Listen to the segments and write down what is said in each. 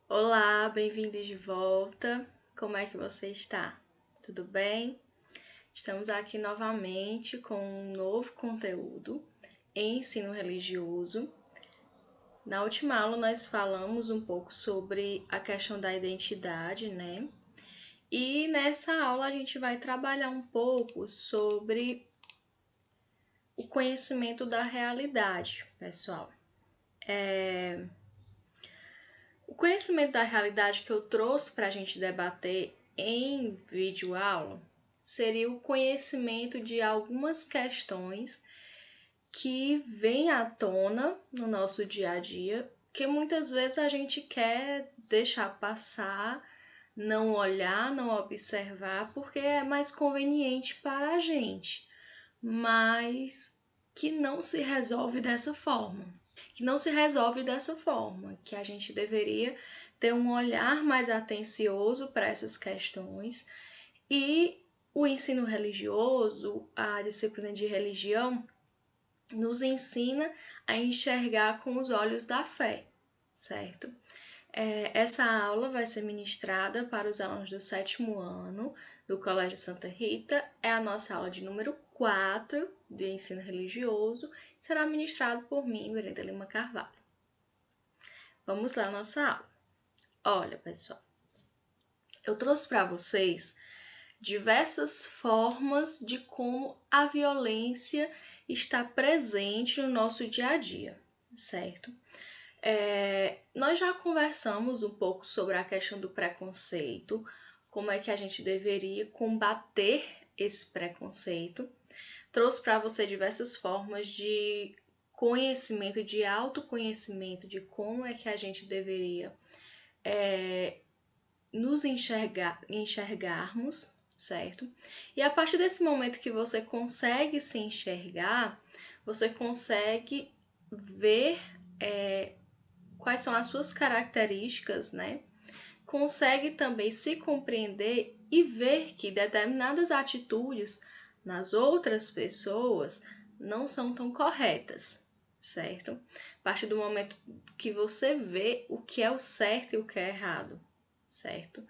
Olá, bem-vindos de volta. Como é que você está? Tudo bem? Estamos aqui novamente com um novo conteúdo em ensino religioso. Na última aula nós falamos um pouco sobre a questão da identidade, né? E nessa aula a gente vai trabalhar um pouco sobre o conhecimento da realidade, pessoal. O conhecimento da realidade que eu trouxe para a gente debater em vídeo aula seria o conhecimento de algumas questões que vêm à tona no nosso dia a dia, que muitas vezes a gente quer deixar passar, não olhar, não observar, porque é mais conveniente para a gente, mas que não se resolve dessa forma. Que a gente deveria ter um olhar mais atencioso para essas questões e o ensino religioso, a disciplina de religião, nos ensina a enxergar com os olhos da fé, certo? Essa aula vai ser ministrada para os alunos do 7º ano do Colégio Santa Rita. É a nossa aula de número 4 de ensino religioso. Será ministrado por mim, Brenda Lima Carvalho. Vamos lá, nossa aula. Olha, pessoal, eu trouxe para vocês diversas formas de como a violência está presente no nosso dia a dia, certo? Nós já conversamos um pouco sobre a questão do preconceito, como é que a gente deveria combater esse preconceito. Trouxe para você diversas formas de conhecimento, de autoconhecimento, de como é que a gente deveria nos enxergarmos, certo? E a partir desse momento que você consegue se enxergar, você consegue ver quais são as suas características, né? Consegue também se compreender e ver que determinadas atitudes nas outras pessoas não são tão corretas, certo? A partir do momento que você vê o que é o certo e o que é errado, certo?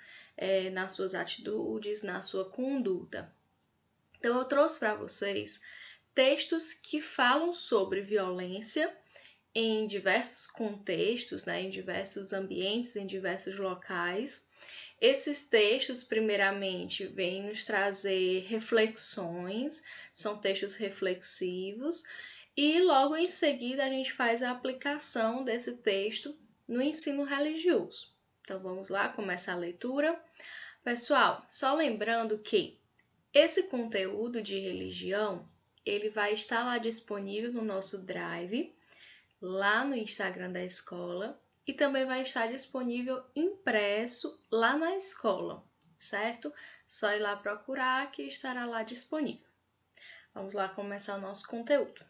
Nas suas atitudes, na sua conduta. Então, eu trouxe para vocês textos que falam sobre violência em diversos contextos, né, em diversos ambientes, em diversos locais. Esses textos, primeiramente, vêm nos trazer reflexões, são textos reflexivos, e logo em seguida a gente faz a aplicação desse texto no ensino religioso. Então vamos lá, começar a leitura. Pessoal, só lembrando que esse conteúdo de religião, ele vai estar lá disponível no nosso Drive, lá no Instagram da escola, e também vai estar disponível impresso lá na escola, certo? Só ir lá procurar que estará lá disponível. Vamos lá começar o nosso conteúdo.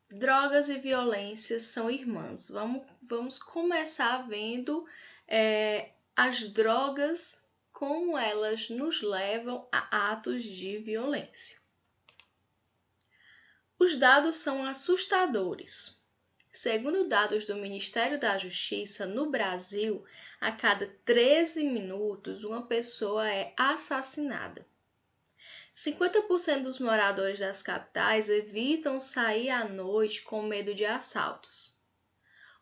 Drogas e violência são irmãs. Vamos começar vendo as drogas, como elas nos levam a atos de violência. Os dados são assustadores. Segundo dados do Ministério da Justiça, no Brasil, a cada 13 minutos uma pessoa é assassinada. 50% dos moradores das capitais evitam sair à noite com medo de assaltos.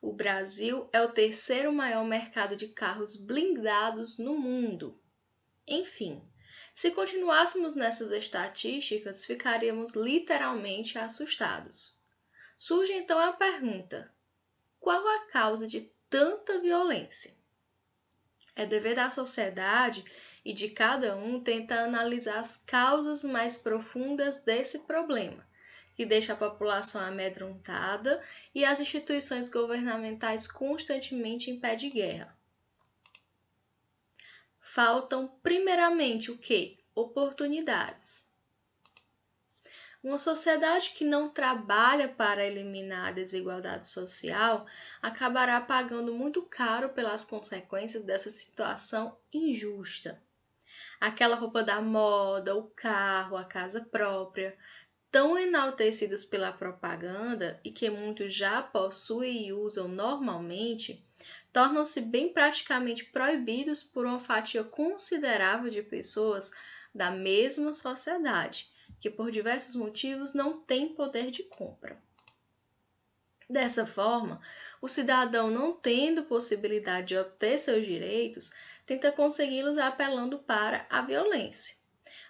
O Brasil é o terceiro maior mercado de carros blindados no mundo. Enfim, se continuássemos nessas estatísticas, ficaríamos literalmente assustados. Surge então a pergunta: qual a causa de tanta violência? É dever da sociedade e de cada um tentar analisar as causas mais profundas desse problema, que deixa a população amedrontada e as instituições governamentais constantemente em pé de guerra. Faltam, primeiramente, o quê? Oportunidades. Uma sociedade que não trabalha para eliminar a desigualdade social acabará pagando muito caro pelas consequências dessa situação injusta. Aquela roupa da moda, o carro, a casa própria, tão enaltecidos pela propaganda e que muitos já possuem e usam normalmente, tornam-se bem praticamente proibidos por uma fatia considerável de pessoas da mesma sociedade, que por diversos motivos não têm poder de compra. Dessa forma, o cidadão, não tendo possibilidade de obter seus direitos, tenta consegui-los apelando para a violência.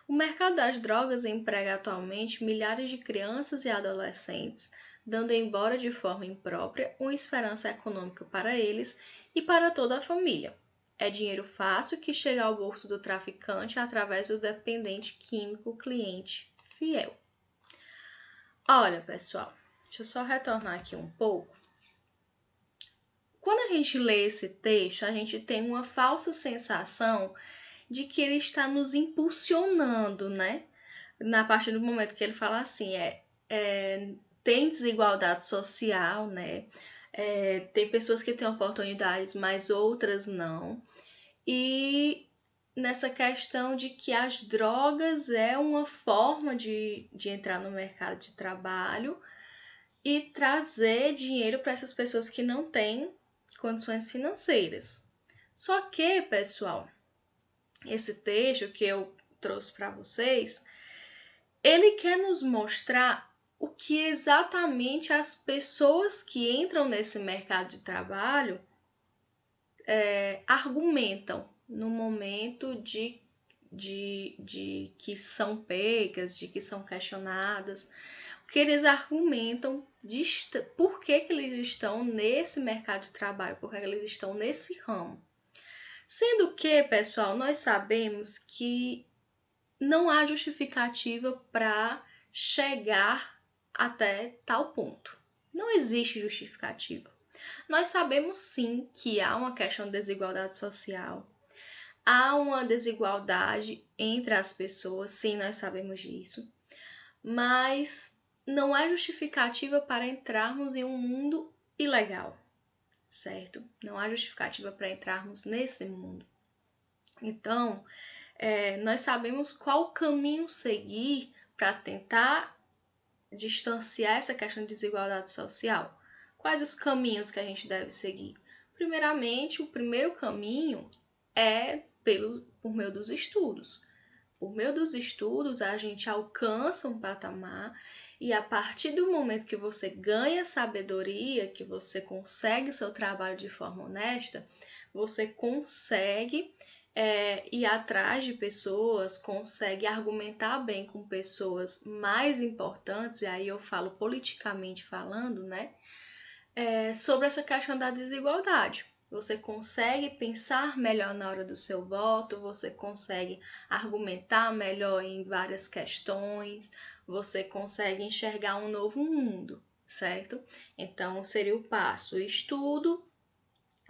O mercado das drogas emprega atualmente milhares de crianças e adolescentes, dando embora de forma imprópria uma esperança econômica para eles e para toda a família. É dinheiro fácil que chega ao bolso do traficante através do dependente químico cliente fiel. Olha, pessoal, deixa eu só retornar aqui um pouco. Quando a gente lê esse texto, a gente tem uma falsa sensação de que ele está nos impulsionando, né? Na partir do momento que ele fala assim, tem desigualdade social, né? Tem pessoas que têm oportunidades, mas outras não. E nessa questão de que as drogas é uma forma de entrar no mercado de trabalho e trazer dinheiro para essas pessoas que não têm condições financeiras. Só que, pessoal, esse texto que eu trouxe para vocês, ele quer nos mostrar o que exatamente as pessoas que entram nesse mercado de trabalho argumentam no momento de que são pegas, de que são questionadas, o que eles argumentam, por que eles estão nesse mercado de trabalho, por que eles estão nesse ramo. Sendo que, pessoal, nós sabemos que não há justificativa para chegar até tal ponto. Não existe justificativa. Nós sabemos sim que há uma questão de desigualdade social, há uma desigualdade entre as pessoas, sim, nós sabemos disso, mas não é justificativa para entrarmos em um mundo ilegal, certo? Não há justificativa para entrarmos nesse mundo. Então, nós sabemos qual caminho seguir para tentar distanciar essa questão de desigualdade social. Quais os caminhos que a gente deve seguir? Primeiramente, o primeiro caminho é por meio dos estudos. Por meio dos estudos, a gente alcança um patamar e a partir do momento que você ganha sabedoria, que você consegue seu trabalho de forma honesta, você consegue ir atrás de pessoas, consegue argumentar bem com pessoas mais importantes, e aí eu falo politicamente falando, né? Sobre essa questão da desigualdade. Você consegue pensar melhor na hora do seu voto, você consegue argumentar melhor em várias questões, você consegue enxergar um novo mundo, certo? Então, seria o passo: estudo,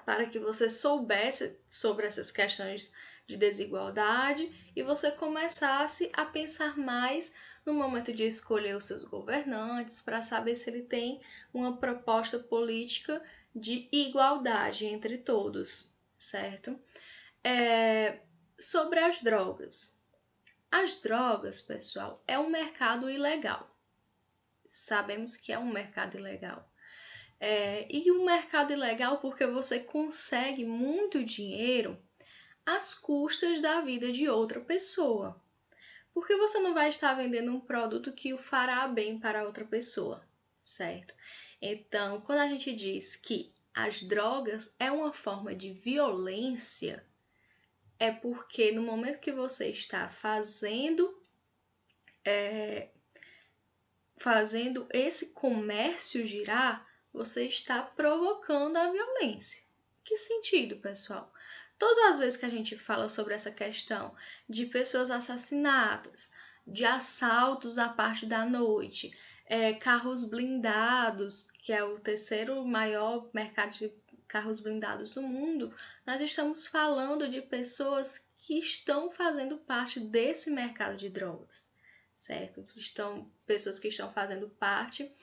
para que você soubesse sobre essas questões de desigualdade e você começasse a pensar mais no momento de escolher os seus governantes, para saber se ele tem uma proposta política de igualdade entre todos, certo? Sobre as drogas. As drogas, pessoal, é um mercado ilegal. Sabemos que é um mercado ilegal. E um mercado ilegal porque você consegue muito dinheiro às custas da vida de outra pessoa. Porque você não vai estar vendendo um produto que o fará bem para outra pessoa, certo? Então, quando a gente diz que as drogas é uma forma de violência, é porque no momento que você está fazendo esse comércio girar, você está provocando a violência. Que sentido, pessoal? Todas as vezes que a gente fala sobre essa questão de pessoas assassinadas, de assaltos à parte da noite, carros blindados, que é o terceiro maior mercado de carros blindados do mundo, nós estamos falando de pessoas que estão fazendo parte desse mercado de drogas, certo? Pessoas que estão fazendo parte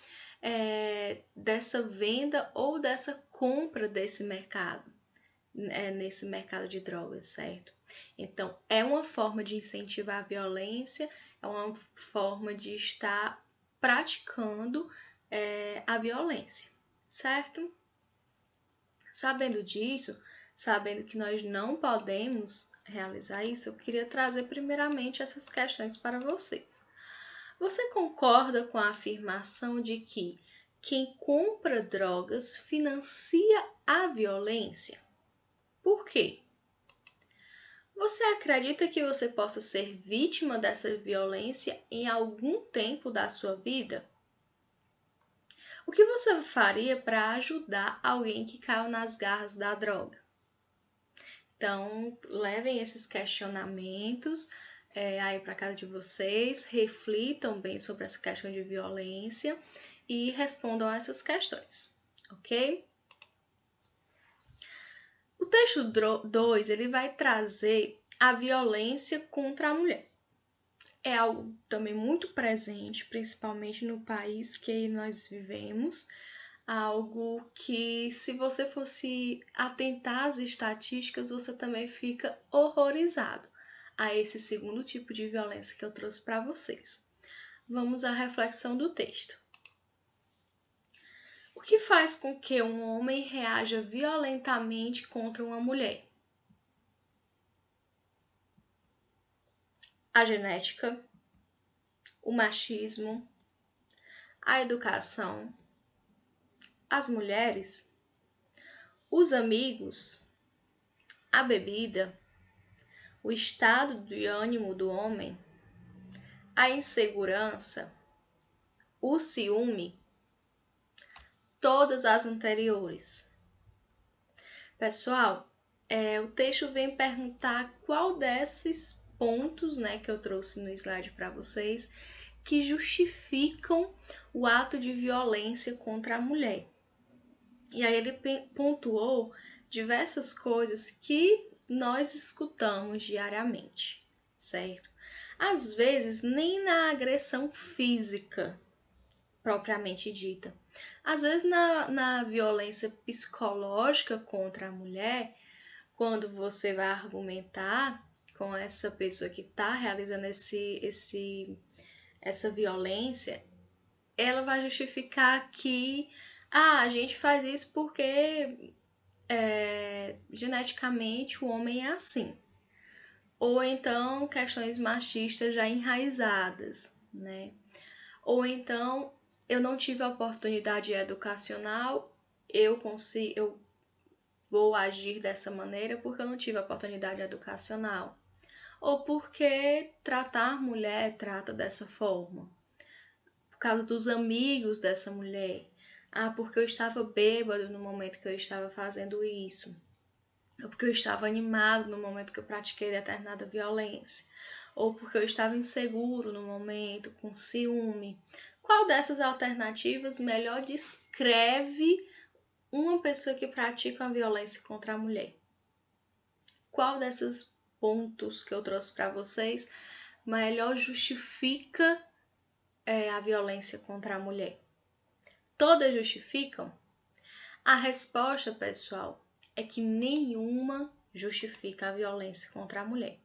dessa venda ou dessa compra desse mercado, nesse mercado de drogas, certo? Então, é uma forma de incentivar a violência, é uma forma de estar praticando a violência, certo? Sabendo disso, sabendo que nós não podemos realizar isso, eu queria trazer primeiramente essas questões para vocês. Você concorda com a afirmação de que quem compra drogas financia a violência? Por quê? Você acredita que você possa ser vítima dessa violência em algum tempo da sua vida? O que você faria para ajudar alguém que caiu nas garras da droga? Então, levem esses questionamentos aí para casa de vocês, reflitam bem sobre essa questão de violência e respondam a essas questões, ok? O texto 2, ele vai trazer a violência contra a mulher. É algo também muito presente, principalmente no país que nós vivemos, algo que, se você fosse atentar às estatísticas, você também fica horrorizado a esse segundo tipo de violência que eu trouxe para vocês. Vamos à reflexão do texto. O que faz com que um homem reaja violentamente contra uma mulher? A genética, o machismo, a educação, as mulheres, os amigos, a bebida, o estado de ânimo do homem, a insegurança, o ciúme, todas as anteriores. Pessoal, o texto vem perguntar qual desses pontos, que eu trouxe no slide para vocês, que justificam o ato de violência contra a mulher. E aí ele pontuou diversas coisas que nós escutamos diariamente, certo? Às vezes, nem na agressão física propriamente dita. Às vezes, na violência psicológica contra a mulher, quando você vai argumentar com essa pessoa que está realizando essa violência, ela vai justificar que a gente faz isso porque geneticamente o homem é assim. Ou então questões machistas já enraizadas, né? Ou então eu não tive a oportunidade educacional, eu vou agir dessa maneira porque eu não tive a oportunidade educacional. Ou porque tratar mulher trata dessa forma. Por causa dos amigos dessa mulher. Ah, porque eu estava bêbado no momento que eu estava fazendo isso. Ou porque eu estava animado no momento que eu pratiquei determinada violência. Ou porque eu estava inseguro no momento, com ciúme. Qual dessas alternativas melhor descreve uma pessoa que pratica a violência contra a mulher? Qual desses pontos que eu trouxe para vocês melhor justifica a violência contra a mulher? Todas justificam? A resposta, pessoal, é que nenhuma justifica a violência contra a mulher.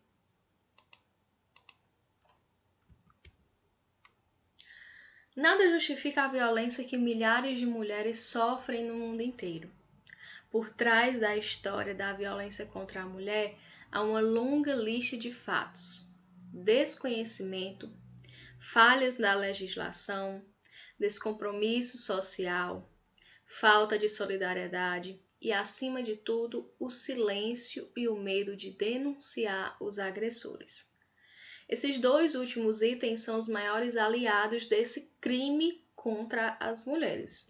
Nada justifica a violência que milhares de mulheres sofrem no mundo inteiro. Por trás da história da violência contra a mulher há uma longa lista de fatos: desconhecimento, falhas na legislação, descompromisso social, falta de solidariedade e, acima de tudo, o silêncio e o medo de denunciar os agressores. Esses dois últimos itens são os maiores aliados desse crime contra as mulheres.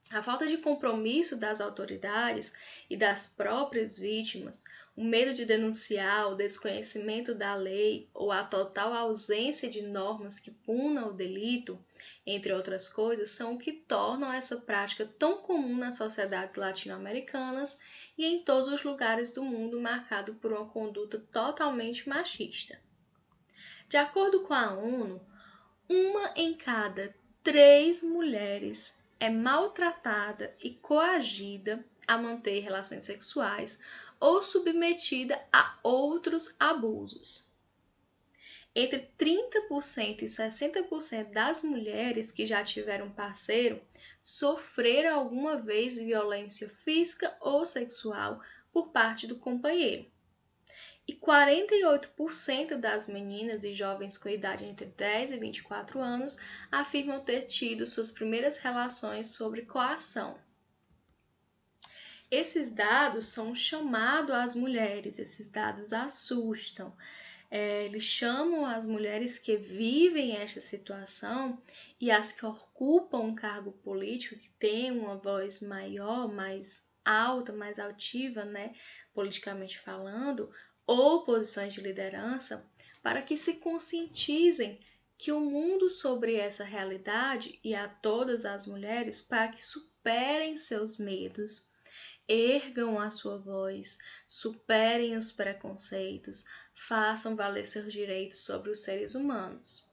A falta de compromisso das autoridades e das próprias vítimas, o medo de denunciar, o desconhecimento da lei ou a total ausência de normas que punam o delito, entre outras coisas, são o que tornam essa prática tão comum nas sociedades latino-americanas e em todos os lugares do mundo marcado por uma conduta totalmente machista. De acordo com a ONU, uma em cada 3 mulheres é maltratada e coagida a manter relações sexuais ou submetida a outros abusos. Entre 30% e 60% das mulheres que já tiveram parceiro sofreram alguma vez violência física ou sexual por parte do companheiro. E 48% das meninas e jovens com idade entre 10 e 24 anos afirmam ter tido suas primeiras relações sob coação. Esses dados são um chamado às mulheres, esses dados assustam. Eles chamam as mulheres que vivem esta situação e as que ocupam um cargo político, que têm uma voz maior, mais alta, mais altiva, né, politicamente falando, ou posições de liderança, para que se conscientizem que o mundo sobre essa realidade e a todas as mulheres para que superem seus medos, ergam a sua voz, superem os preconceitos, façam valer seus direitos sobre os seres humanos.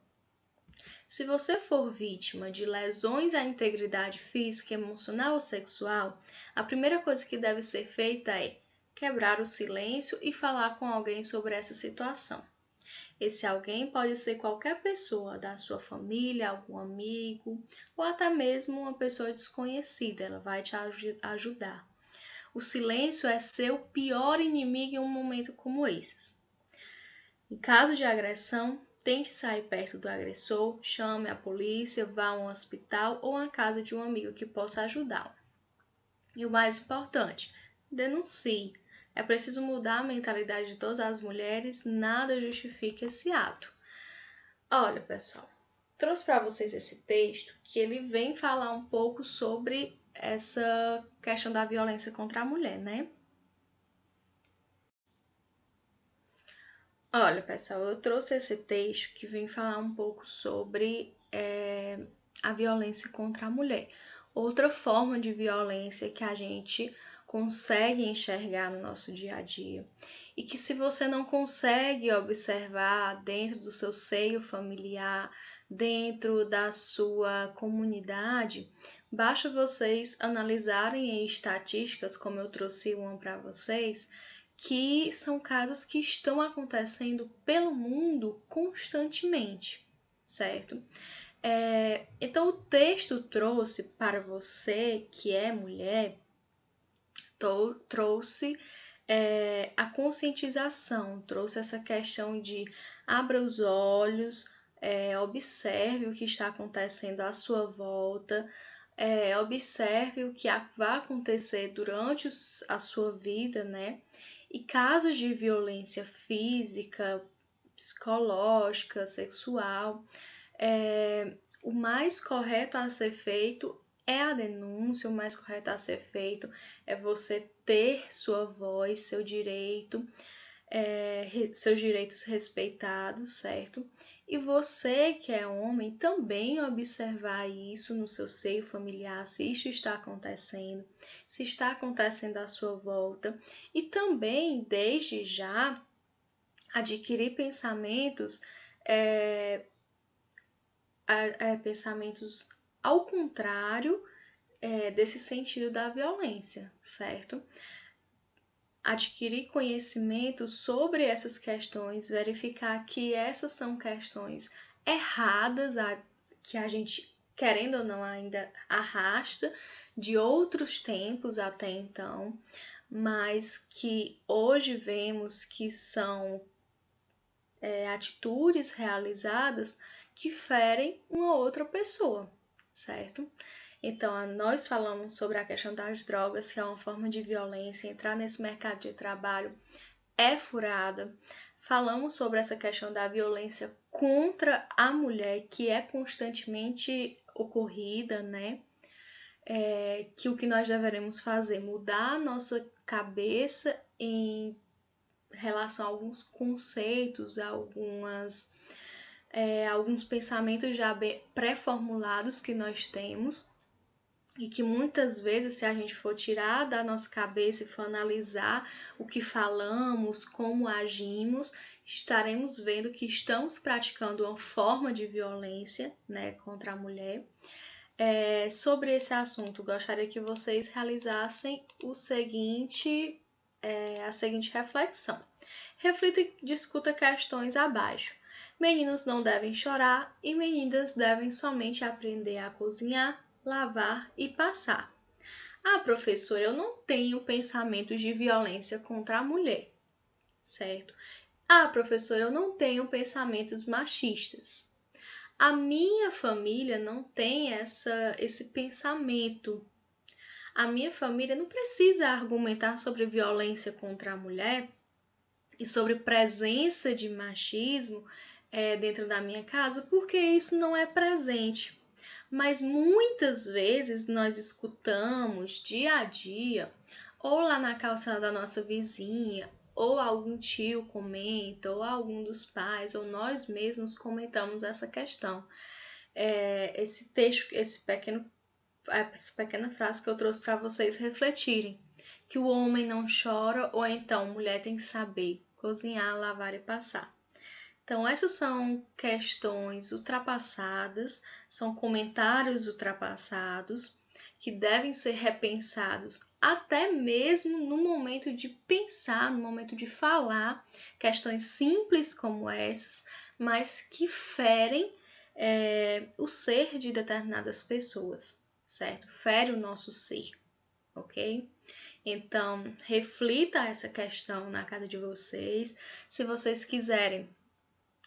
Se você for vítima de lesões à integridade física, emocional ou sexual, a primeira coisa que deve ser feita é quebrar o silêncio e falar com alguém sobre essa situação. Esse alguém pode ser qualquer pessoa da sua família, algum amigo ou até mesmo uma pessoa desconhecida, ela vai te ajudar. O silêncio é seu pior inimigo em um momento como esses. Em caso de agressão, tente sair perto do agressor, chame a polícia, vá a um hospital ou a casa de um amigo que possa ajudá-lo. E o mais importante, denuncie. É preciso mudar a mentalidade de todas as mulheres, nada justifica esse ato. Olha, pessoal, trouxe para vocês esse texto que ele vem falar um pouco sobre essa questão da violência contra a mulher, né? Olha, pessoal, eu trouxe esse texto que vem falar um pouco sobre a violência contra a mulher. Outra forma de violência que a gente consegue enxergar no nosso dia a dia. E que se você não consegue observar dentro do seu seio familiar, dentro da sua comunidade, basta vocês analisarem em estatísticas, como eu trouxe uma para vocês, que são casos que estão acontecendo pelo mundo constantemente, certo? Então, o texto trouxe para você que é mulher, trouxe a conscientização, trouxe essa questão de abra os olhos, observe o que está acontecendo à sua volta, observe o que vai acontecer durante a sua vida, né? E casos de violência física, psicológica, sexual, o mais correto a ser feito é a denúncia, o mais correto a ser feito é você ter sua voz, seu direito, seus direitos respeitados, certo? E você que é homem também observar isso no seu seio familiar, se isso está acontecendo, se está acontecendo à sua volta, e também, desde já, adquirir pensamentos, pensamentos ao contrário desse sentido da violência, certo? Adquirir conhecimento sobre essas questões, verificar que essas são questões erradas, que a gente, querendo ou não, ainda arrasta de outros tempos até então, mas que hoje vemos que são atitudes realizadas que ferem uma outra pessoa, certo? Então, nós falamos sobre a questão das drogas, que é uma forma de violência, entrar nesse mercado de trabalho é furada. Falamos sobre essa questão da violência contra a mulher, que é constantemente ocorrida, né? Que o que nós deveremos fazer? Mudar a nossa cabeça em relação a alguns conceitos, alguns pensamentos já pré-formulados que nós temos e que muitas vezes, se a gente for tirar da nossa cabeça e for analisar o que falamos, como agimos, estaremos vendo que estamos praticando uma forma de violência, né, contra a mulher. Sobre esse assunto, gostaria que vocês realizassem a seguinte reflexão. Reflita e discuta questões abaixo. Meninos não devem chorar e meninas devem somente aprender a cozinhar, lavar e passar. Ah, professora, eu não tenho pensamentos de violência contra a mulher, certo? Ah, professora, eu não tenho pensamentos machistas. A minha família não tem esse pensamento. A minha família não precisa argumentar sobre violência contra a mulher e sobre presença de machismo dentro da minha casa, porque isso não é presente. Mas muitas vezes nós escutamos dia a dia, ou lá na calçada da nossa vizinha, ou algum tio comenta, ou algum dos pais, ou nós mesmos comentamos essa questão. Esse texto, essa pequena frase que eu trouxe para vocês refletirem, que o homem não chora, ou então mulher tem que saber cozinhar, lavar e passar. Então, essas são questões ultrapassadas, são comentários ultrapassados que devem ser repensados até mesmo no momento de pensar, no momento de falar questões simples como essas, mas que ferem o ser de determinadas pessoas, certo? Fere o nosso ser, ok? Então, reflita essa questão na casa de vocês. Se vocês quiserem,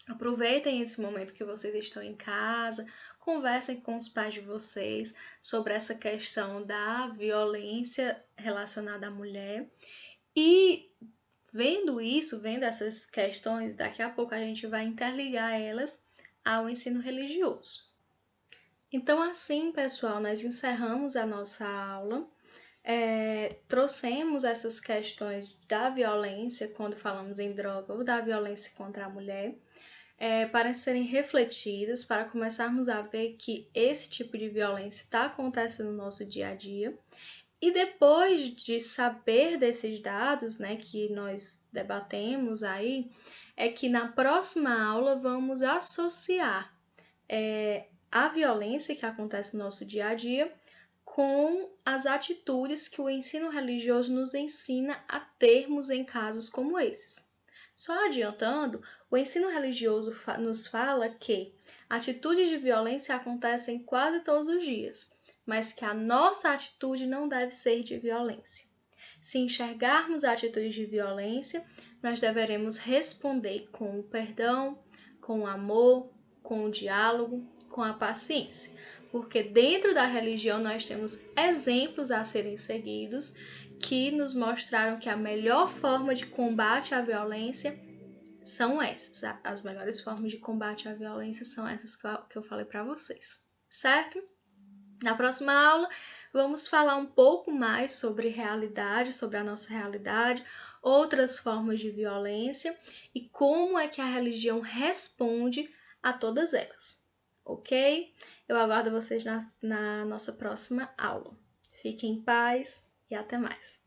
aproveitem esse momento que vocês estão em casa, conversem com os pais de vocês sobre essa questão da violência relacionada à mulher. E vendo isso, vendo essas questões, daqui a pouco a gente vai interligar elas ao ensino religioso. Então, assim, pessoal, nós encerramos a nossa aula. Trouxemos essas questões da violência quando falamos em droga ou da violência contra a mulher. Para serem refletidas, para começarmos a ver que esse tipo de violência está acontecendo no nosso dia a dia. E depois de saber desses dados, né, que nós debatemos aí, é que na próxima aula vamos associar a violência que acontece no nosso dia a dia com as atitudes que o ensino religioso nos ensina a termos em casos como esses. Só adiantando, o ensino religioso nos fala que atitudes de violência acontecem quase todos os dias, mas que a nossa atitude não deve ser de violência. Se enxergarmos atitudes de violência, nós deveremos responder com o perdão, com o amor, com o diálogo, com a paciência. Porque dentro da religião nós temos exemplos a serem seguidos que nos mostraram que a melhor forma de combate à violência são essas. As melhores formas de combate à violência são essas que eu falei para vocês, certo? Na próxima aula, vamos falar um pouco mais sobre realidade, sobre a nossa realidade, outras formas de violência e como é que a religião responde a todas elas, ok? Eu aguardo vocês na nossa próxima aula. Fiquem em paz e até mais.